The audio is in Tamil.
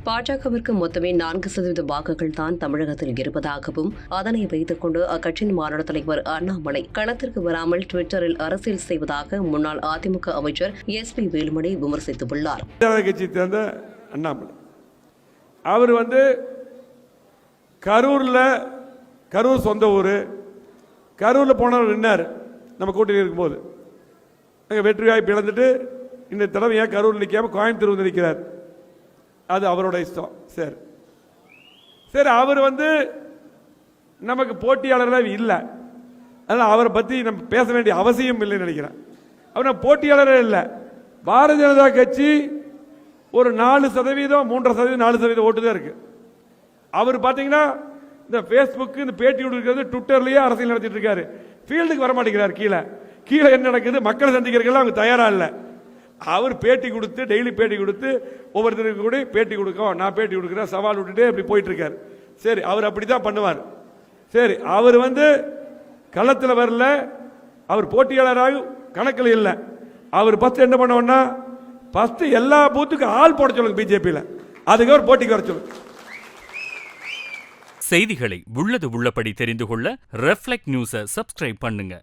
பாஜகவிற்கு மொத்தமே 4% வாக்குகள் தான் தமிழகத்தில் இருப்பதாகவும் அதனை வைத்துக் கொண்டு அக்கட்சியின் மாநில தலைவர் அண்ணாமலை களத்திற்கு வராமல் டுவிட்டரில் அரசியல் செய்வதாக முன்னாள் அதிமுக அமைச்சர் SP வேலுமணி விமர்சித்துள்ளார். கட்சியை சேர்ந்த அண்ணாமலை அவர் கரூர் சொந்த ஊர், கரூரில் போனவர் நின்னார். நம்ம கூட்டணி இருக்கும்போது வெற்றி வாய்ப்பு இழந்துட்டு இந்த தடவை ஏன் கரூர் நிற்காம கோயம்புத்தூர் வந்து நிற்கிறார். அது அவரோட இஷ்டம். சரி அவர் நமக்கு போட்டியாளர்களாக இல்லை, அதனால் அவரை பற்றி நம்ம பேச வேண்டிய அவசியம் இல்லைன்னு நினைக்கிறேன். அவர் நம்ம போட்டியாளரே இல்லை. பாரதிய ஜனதா கட்சி ஒரு 4%, 3%, 4% ஓட்டு தான் இருக்கு. அவர் பார்த்தீங்கன்னா இந்த ஃபேஸ்புக், இந்த பேட்டி கொடுக்கிறது, ட்விட்டர்லேயே அரசியல் நடத்திட்டு இருக்காரு. ஃபீல்டுக்கு வர மாட்டேங்கிறார். கீழே என்ன நடக்குது, மக்களை சந்திக்கிறதுக்கெல்லாம் அவங்க தயாராக இல்லை. அவர் பேட்டி கொடுத்து, டெய்லி பேட்டி கொடுத்து, ஒவ்வொருத்தருக்கு கூட பேட்டி கொடுக்கும், நான் பேட்டி கொடுக்குறேன், சவால் விட்டுட்டு அப்படி போயிட்டு இருக்காரு. சரி, அவர் அப்படி தான் பண்ணுவார். சரி, அவர் களத்தில் வரல, அவர் போட்டியாளராக கணக்கில் இல்லை. அவர் ஃபஸ்ட்டு என்ன பண்ணோம்னா, ஃபஸ்ட்டு எல்லா பூத்துக்கும் ஆள் போட சொல்லுங்க பிஜேபியில், அதுக்கு அவர் போட்டிக்கு வர சொல்லுங்க. செய்திகளை உள்ளது உள்ளபடி தெரிந்து கொள்ள ரெஃப்ளெக்ட் நியூஸை சப்ஸ்கிரைப் பண்ணுங்க.